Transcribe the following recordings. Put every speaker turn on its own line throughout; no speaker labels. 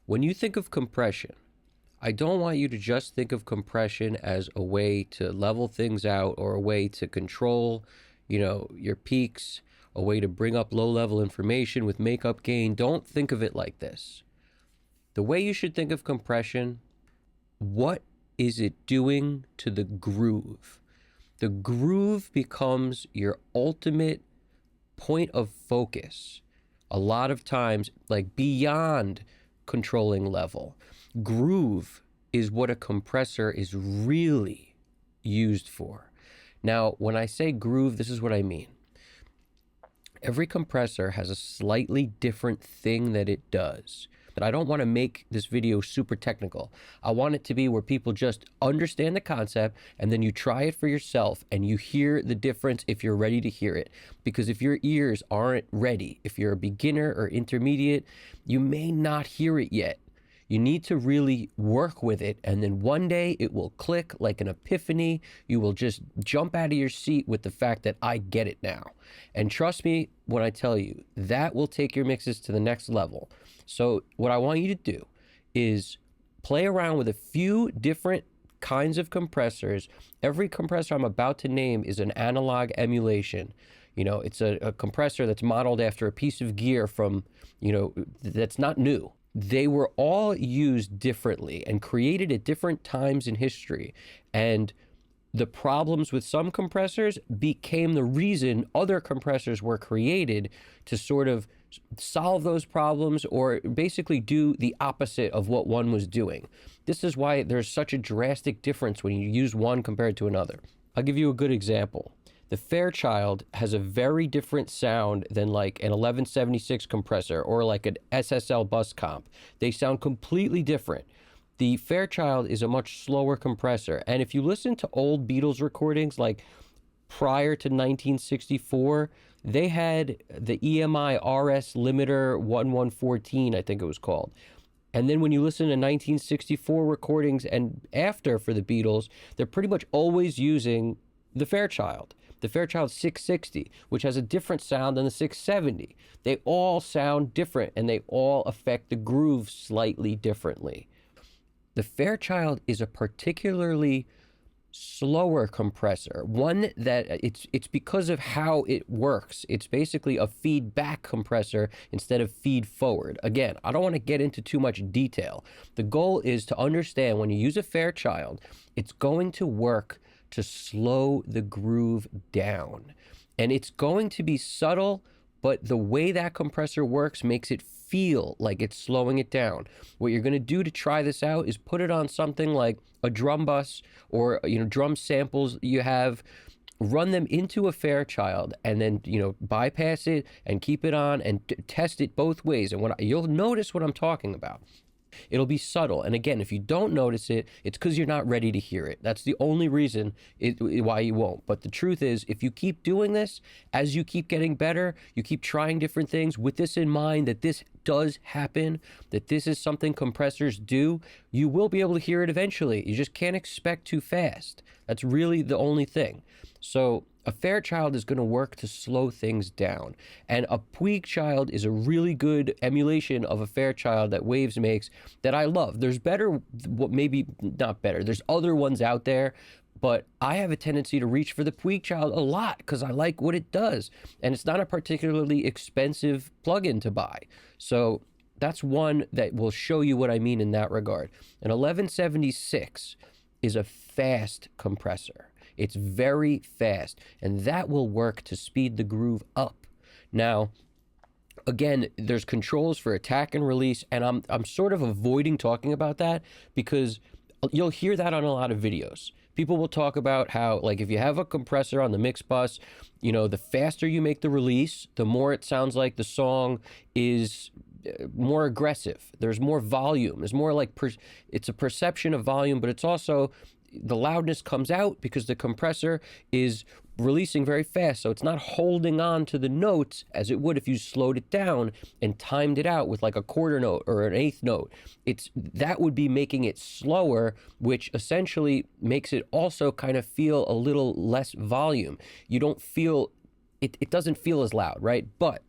When you think of compression, I don't want you to just think of compression as a way to level things out or a way to control, your peaks, a way to bring up low-level information with makeup gain. Don't think of it like this. The way you should think of compression, what is it doing to the groove? The groove becomes your ultimate point of focus. A lot of times, like beyond controlling level. Groove is what a compressor is really used for. Now, when I say groove, this is what I mean. Every compressor has a slightly different thing that it does. But I don't want to make this video super technical. I want it to be where people just understand the concept and then you try it for yourself and you hear the difference if you're ready to hear it. Because if your ears aren't ready, if you're a beginner or intermediate, you may not hear it yet. You need to really work with it, and then one day it will click like an epiphany. You will just jump out of your seat with the fact that I get it now. And trust me when I tell you, that will take your mixes to the next level. So what I want you to do is play around with a few different kinds of compressors. Every compressor I'm about to name is an analog emulation. It's a compressor that's modeled after a piece of gear from, that's not new. They were all used differently and created at different times in history. And the problems with some compressors became the reason other compressors were created to sort of solve those problems or basically do the opposite of what one was doing. This is why there's such a drastic difference when you use one compared to another. I'll give you a good example. The Fairchild has a very different sound than like an 1176 compressor or like an SSL bus comp. They sound completely different. The Fairchild is a much slower compressor. And if you listen to old Beatles recordings, like prior to 1964, they had the EMI RS limiter 1114, I think it was called. And then when you listen to 1964 recordings and after for the Beatles, they're pretty much always using the Fairchild. The Fairchild 660, which has a different sound than the 670. They all sound different and they all affect the groove slightly differently. The Fairchild is a particularly slower compressor, one that it's because of how it works. It's basically a feedback compressor instead of feed forward. Again, I don't want to get into too much detail. The goal is to understand when you use a Fairchild, it's going to work to slow the groove down. And it's going to be subtle, but the way that compressor works makes it feel like it's slowing it down. What you're going to do to try this out is put it on something like a drum bus or drum samples you have, run them into a Fairchild and then bypass it and keep it on and test it both ways. And you'll notice what I'm talking about. It'll be subtle. And again, if you don't notice it, it's because you're not ready to hear it. That's the only reason why you won't. But the truth is, if you keep doing this, as you keep getting better, you keep trying different things with this in mind, that this does happen, that this is something compressors do, you will be able to hear it eventually. You just can't expect too fast. That's really the only thing. So a Fairchild is going to work to slow things down. And a Puigchild is a really good emulation of a Fairchild that Waves makes that I love. There's better, maybe not better. There's other ones out there, but I have a tendency to reach for the Puigchild a lot because I like what it does. And it's not a particularly expensive plugin to buy. So that's one that will show you what I mean in that regard. An 1176 is a fast compressor. It's very fast, and that will work to speed the groove up. Now, again, there's controls for attack and release, and I'm sort of avoiding talking about that because you'll hear that on a lot of videos. People will talk about how, like, if you have a compressor on the mix bus, the faster you make the release, the more it sounds like the song is more aggressive. There's more volume. There's more like, it's a perception of volume, but it's also the loudness comes out because the compressor is releasing very fast. So it's not holding on to the notes as it would if you slowed it down and timed it out with like a quarter note or an eighth note. That would be making it slower, which essentially makes it also kind of feel a little less volume. You don't feel, it doesn't feel as loud, right? But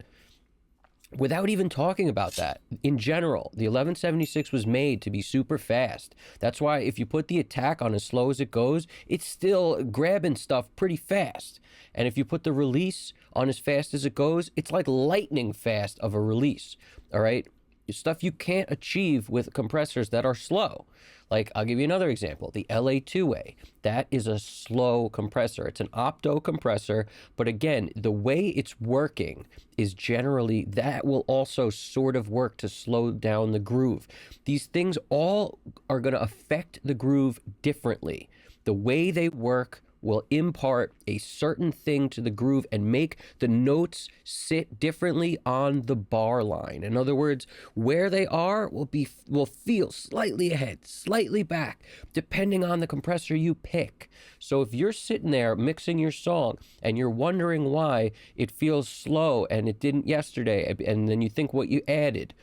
Without even talking about that, in general, the 1176 was made to be super fast. That's why if you put the attack on as slow as it goes, it's still grabbing stuff pretty fast. And if you put the release on as fast as it goes, it's like lightning fast of a release. All right? Stuff you can't achieve with compressors that are slow. Like, I'll give you another example, the LA2A. That is a slow compressor. It's an opto compressor, but again, the way it's working is generally that will also sort of work to slow down the groove. These things all are going to affect the groove differently. The way they work will impart a certain thing to the groove and make the notes sit differently on the bar line. In other words, where they are will feel slightly ahead, slightly back, depending on the compressor you pick. So if you're sitting there mixing your song and you're wondering why it feels slow and it didn't yesterday, and then you think what you added,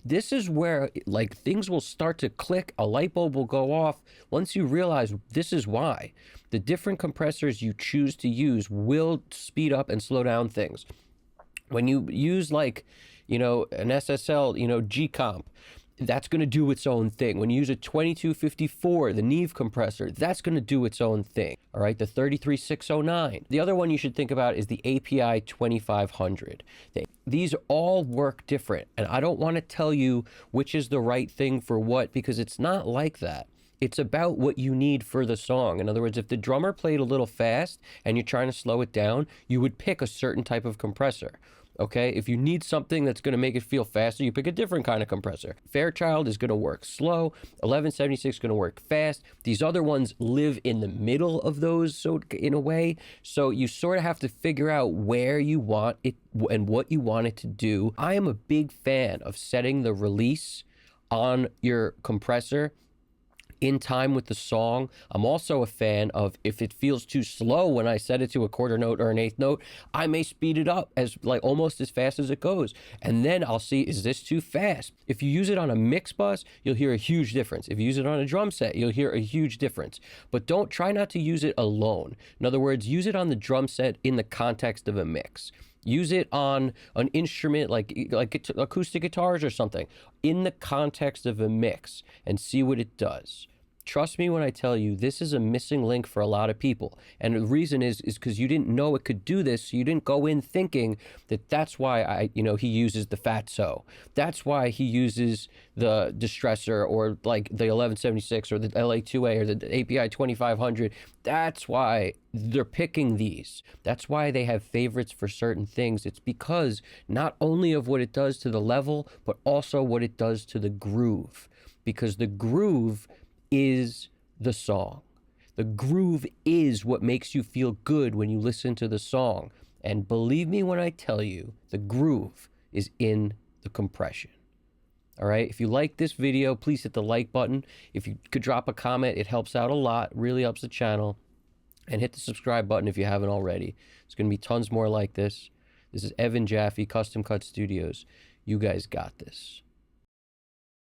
this is where like things will start to click, a light bulb will go off once you realize this is why. The different compressors you choose to use will speed up and slow down things. When you use like, an SSL, G comp, that's going to do its own thing. When you use a 2254, the Neve compressor, that's going to do its own thing. All right, the 33609. The other one you should think about is the API 2500. These all work different, and I don't want to tell you which is the right thing for what, because it's not like that. It's about what you need for the song. In other words, if the drummer played a little fast and you're trying to slow it down, you would pick a certain type of compressor. Okay, if you need something that's going to make it feel faster, you pick a different kind of compressor. Fairchild is going to work slow. 1176 is going to work fast. These other ones live in the middle of those, so in a way. So you sort of have to figure out where you want it and what you want it to do. I am a big fan of setting the release on your compressor in time with the song. I'm also a fan of, if it feels too slow when I set it to a quarter note or an eighth note, I may speed it up as like almost as fast as it goes. And then I'll see, is this too fast? If you use it on a mix bus, you'll hear a huge difference. If you use it on a drum set, you'll hear a huge difference. But try not to use it alone. In other words, use it on the drum set in the context of a mix. Use it on an instrument like acoustic guitars or something in the context of a mix and see what it does. Trust me when I tell you, this is a missing link for a lot of people. And the reason is because you didn't know it could do this. So you didn't go in thinking that's why he uses the Fatso. That's why he uses the distressor or like the 1176 or the LA2A or the API 2500. That's why they're picking these. That's why they have favorites for certain things. It's because not only of what it does to the level, but also what it does to the groove. Because the groove is the song. The groove is what makes you feel good when you listen to the song. And believe me when I tell you, the groove is in the compression. All right, if you like this video, please hit the like button. If you could drop a comment, it helps out a lot, really helps the channel. And hit the subscribe button if you haven't already. There's going to be tons more like this. This is Evan Jaffe, Custom Cut Studios. You guys got this.